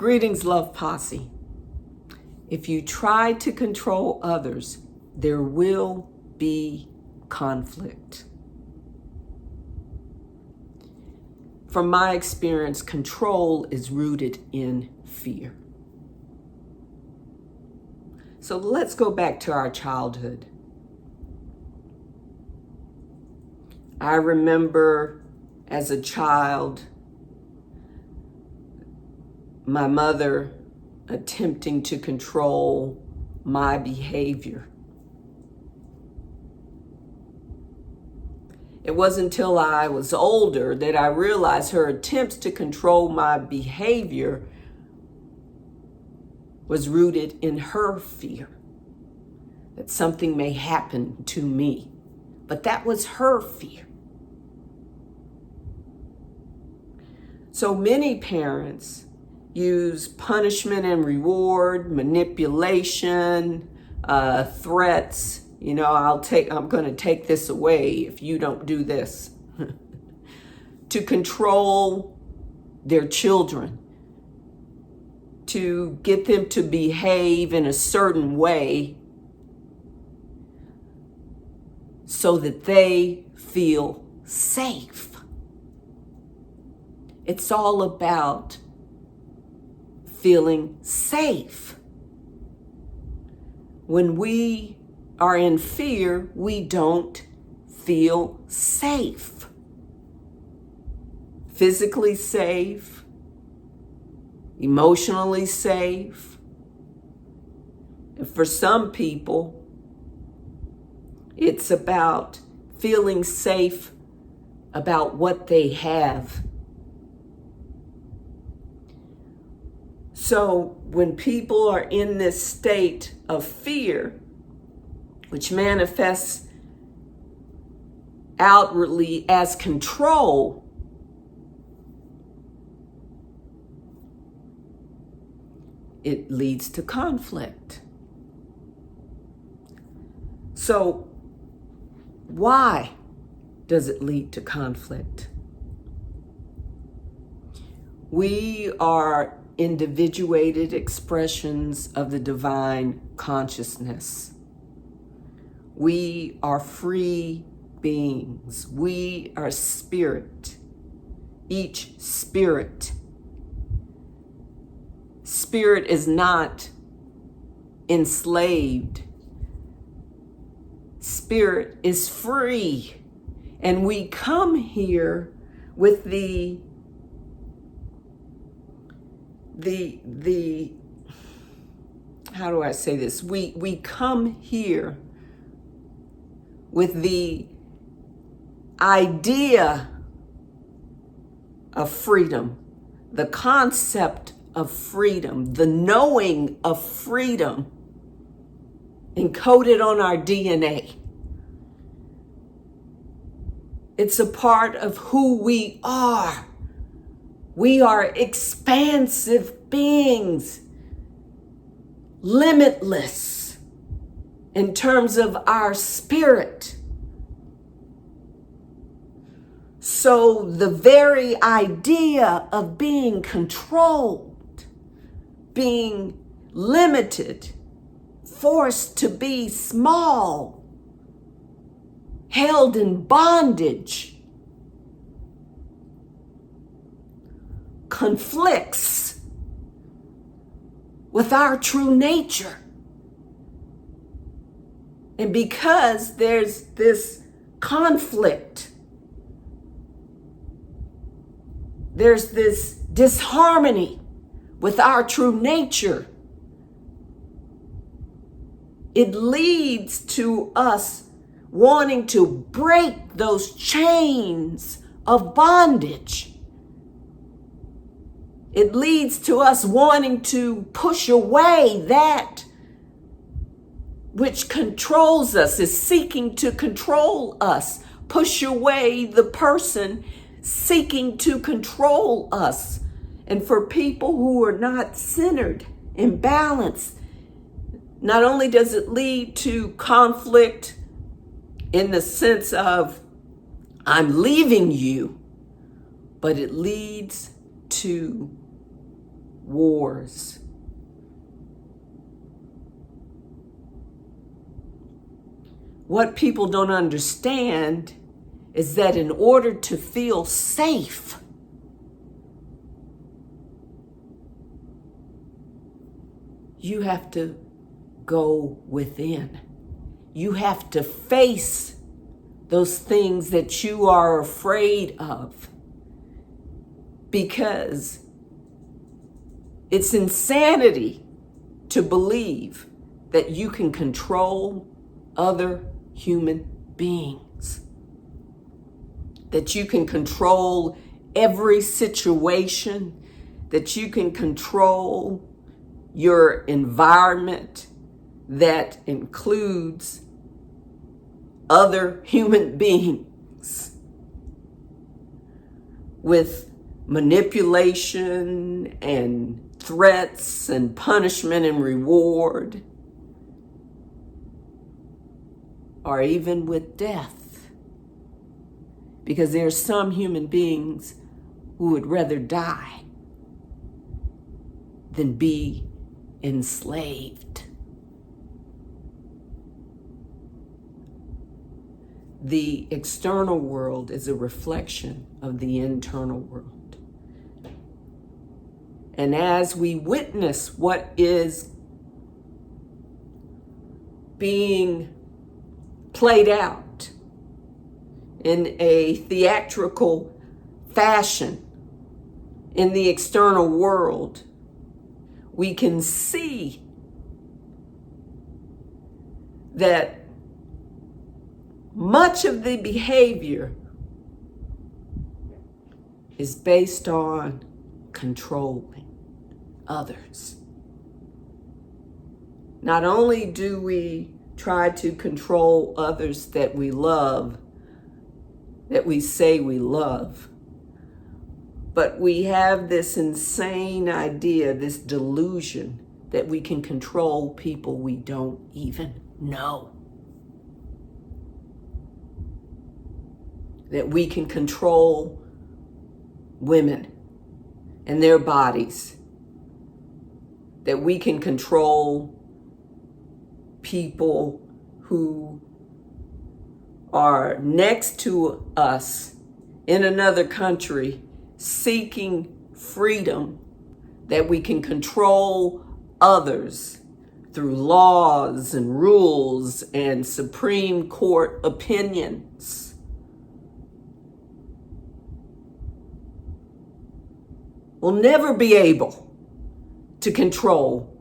Greetings, Love Posse. If you try to control others, there will be conflict. From my experience, control is rooted in fear. So let's go back to our childhood. I remember as a child, my mother attempting to control my behavior. It wasn't until I was older that I realized her attempts to control my behavior was rooted in her fear that something may happen to me. But that was her fear. So many parents use punishment and reward, manipulation, threats. You know, I'm going to take this away if you don't do this. To control their children, to get them to behave in a certain way so that they feel safe. It's all about feeling safe. When we are in fear, we don't feel safe. Physically safe, emotionally safe. And for some people, it's about feeling safe about what they have. So when people are in this state of fear, which manifests outwardly as control, it leads to conflict. So why does it lead to conflict? We are individuated expressions of the divine consciousness. We are free beings. We are spirit. Each spirit. Spirit is not enslaved. Spirit is free. And we come here with the how do I say this? We come here with the idea of freedom, the concept of freedom, the knowing of freedom encoded on our DNA. It's a part of who we are. We are expansive beings, limitless in terms of our spirit. So the very idea of being controlled, being limited, forced to be small, held in bondage, conflicts with our true nature. And because there's this conflict, there's this disharmony with our true nature, it leads to us wanting to break those chains of bondage. It leads to us wanting to push away that which controls us, is seeking to control us, push away the person seeking to control us. And for people who are not centered and balanced, not only does it lead to conflict in the sense of I'm leaving you, but it leads to wars. What people don't understand is that in order to feel safe, you have to go within. You have to face those things that you are afraid of, because it's insanity to believe that you can control other human beings, that you can control every situation, that you can control your environment that includes other human beings with manipulation and threats and punishment and reward, or even with death. Because there are some human beings who would rather die than be enslaved. The external world is a reflection of the internal world. And as we witness what is being played out in a theatrical fashion in the external world, we can see that much of the behavior is based on controlling others. Not only do we try to control others that we love, that we say we love, but we have this insane idea, this delusion that we can control people we don't even know. That we can control women and their bodies. That we can control people who are next to us in another country seeking freedom, that we can control others through laws and rules and Supreme Court opinions. We'll never be able to control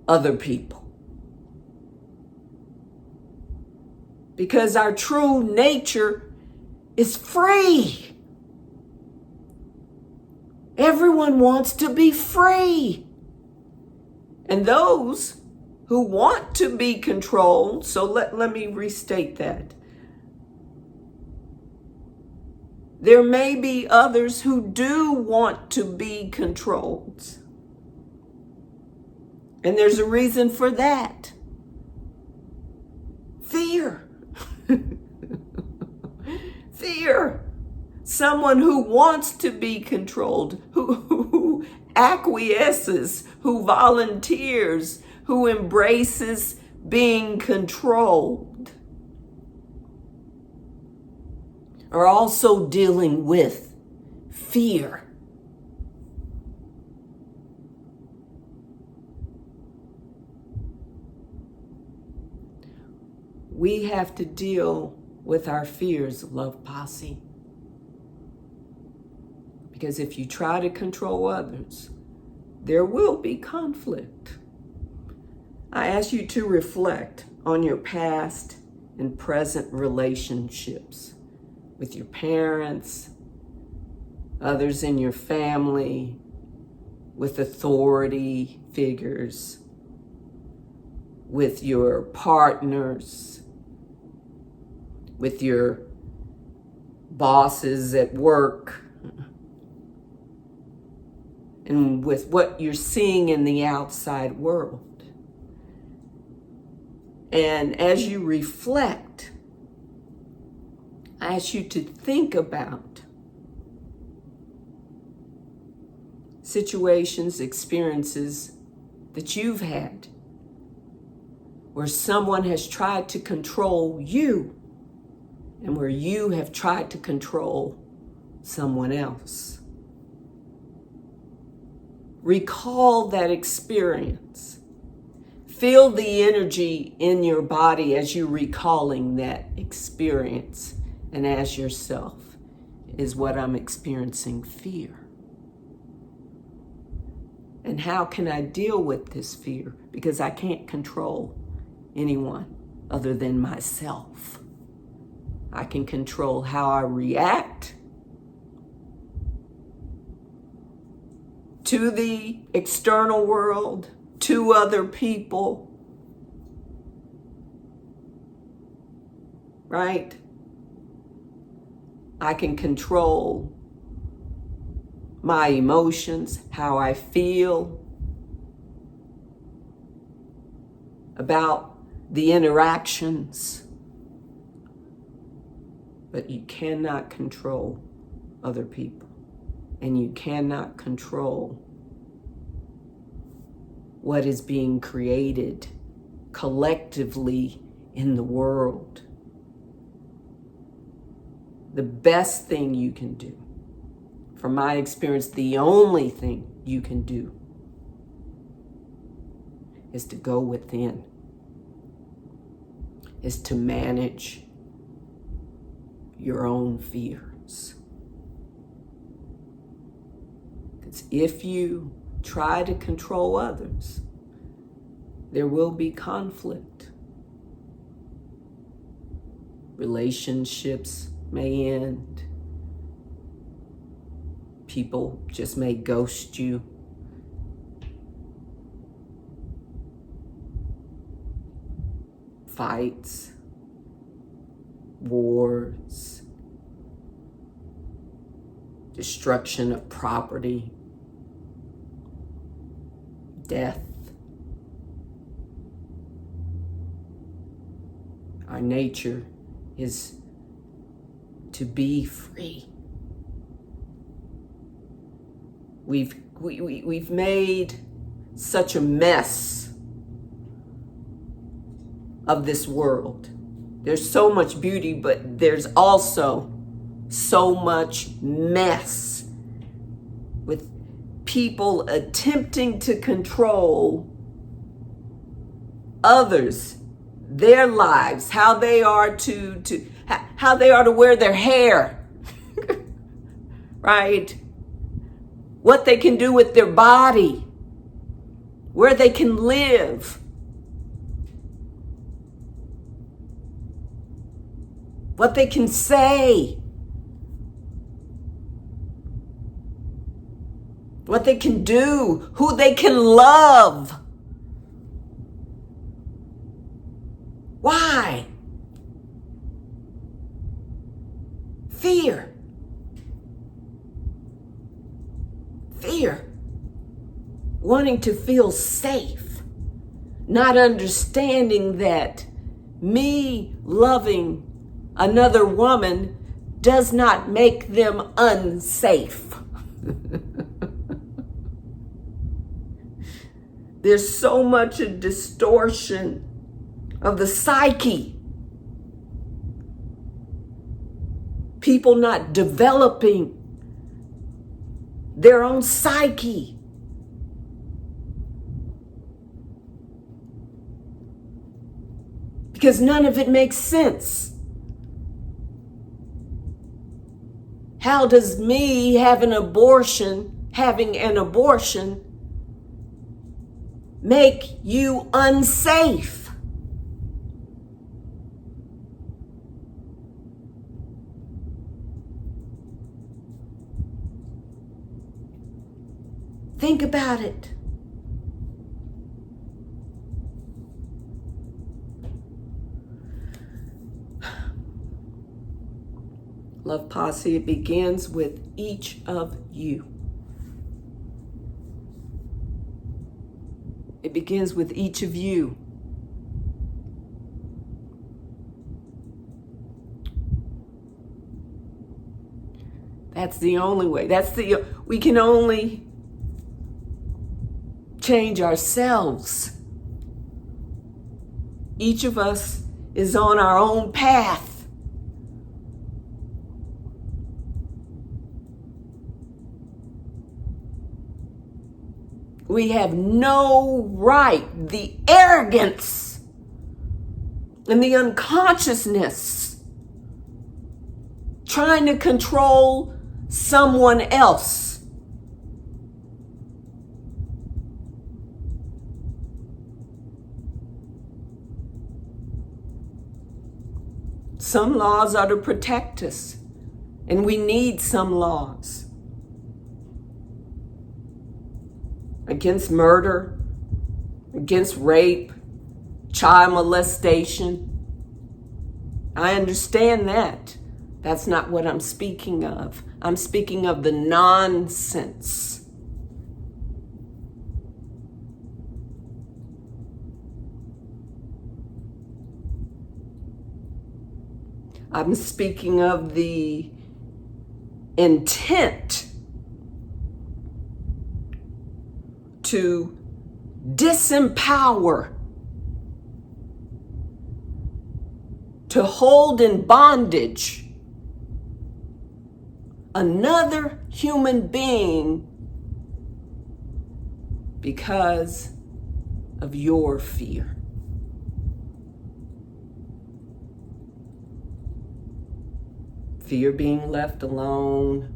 other people, because our true nature is free. Everyone wants to be free. And those who want to be controlled, so let me restate that. There may be others who do want to be controlled. And there's a reason for that. Fear. Fear. Someone who wants to be controlled, who acquiesces, who volunteers, who embraces being controlled, are also dealing with fear. We have to deal with our fears, Love Posse. Because if you try to control others, there will be conflict. I ask you to reflect on your past and present relationships with your parents, others in your family, with authority figures, with your partners, with your bosses at work, and with what you're seeing in the outside world. And as you reflect, I ask you to think about situations, experiences that you've had where someone has tried to control you and where you have tried to control someone else. Recall that experience. Feel the energy in your body as you're recalling that experience, and ask yourself, is what I'm experiencing fear? And how can I deal with this fear? Because I can't control anyone other than myself. I can control how I react to the external world, to other people, right? I can control my emotions, how I feel about the interactions, but you cannot control other people, and you cannot control what is being created collectively in the world. The best thing you can do, from my experience, the only thing you can do, is to go within, is to manage your own fears. Because if you try to control others, there will be conflict. Relationships may end. People just may ghost you. Fights, wars, destruction of property, death. Our nature is to be free. We've made such a mess of this world. There's so much beauty, but there's also so much mess with people attempting to control others, their lives, how they are to wear their hair, right? What they can do with their body, where they can live, what they can say, what they can do, who they can love. Why? Fear. Fear. Wanting to feel safe. Not understanding that me loving another woman does not make them unsafe. There's so much a distortion of the psyche. People not developing their own psyche. Because none of it makes sense. How does me having an abortion make you unsafe? Think about it. Love Posse, it begins with each of you. It begins with each of you. That's the only way. We can only change ourselves. Each of us is on our own path. We have no right, the arrogance and the unconsciousness trying to control someone else. Some laws are to protect us, and we need some laws against murder, against rape, child molestation. I understand that. That's not what I'm speaking of. I'm speaking of the nonsense. I'm speaking of the intent to disempower, to hold in bondage another human being because of your fear. Fear being left alone,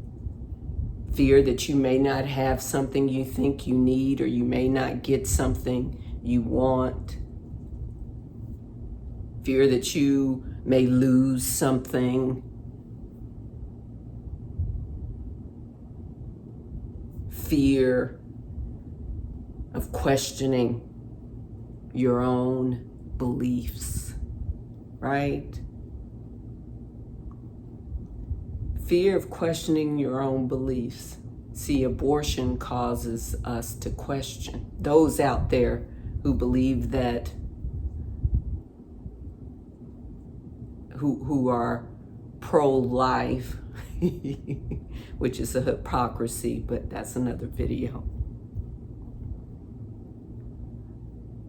fear that you may not have something you think you need, or you may not get something you want, fear that you may lose something, fear of questioning your own beliefs, right? Fear of questioning your own beliefs. See, abortion causes us to question. Those out there who believe that, who are pro-life, which is a hypocrisy, but that's another video.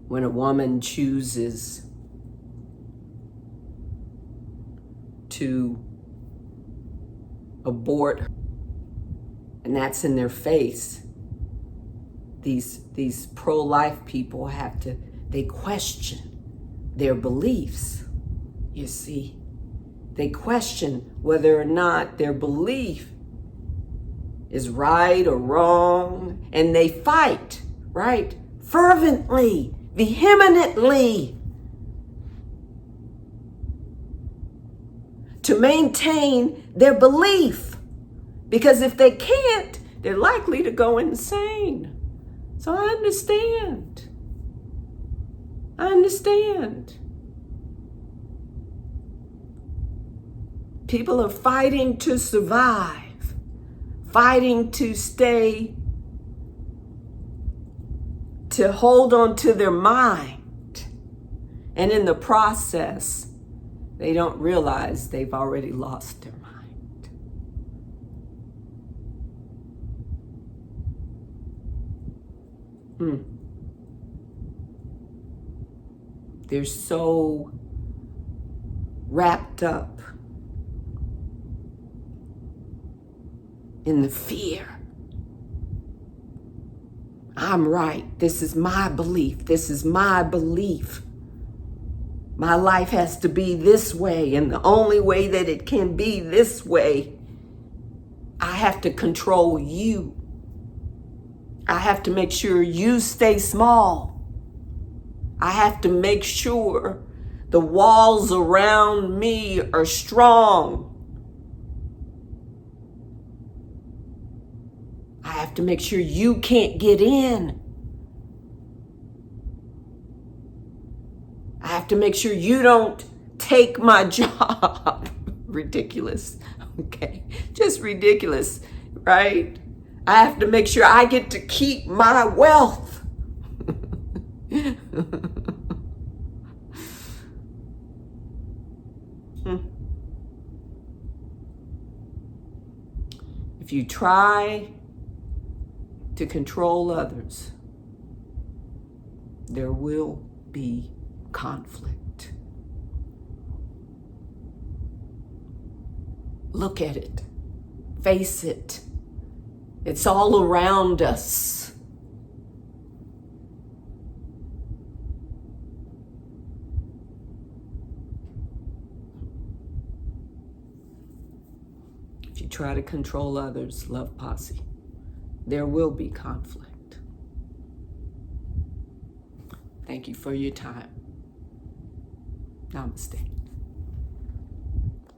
When a woman chooses to abort, and that's in their face, these pro-life people they question their beliefs. You see, they question whether or not their belief is right or wrong, and they fight, right, fervently, vehemently, to maintain their belief, because if they can't, they're likely to go insane. So I understand. People are fighting to survive, fighting to stay, to hold on to their mind, and in the process, they don't realize they've already lost their mind. They're so wrapped up in the fear. I'm right. This is my belief. This is my belief. My life has to be this way, and the only way that it can be this way, I have to control you. I have to make sure you stay small. I have to make sure the walls around me are strong. I have to make sure you can't get in. I have to make sure you don't take my job. Ridiculous. Okay. Just ridiculous, right? I have to make sure I get to keep my wealth. If you try to control others, there will be conflict. Look at it. Face it. It's all around us. If you try to control others, love posse, there will be conflict. Thank you for your time. Namaste.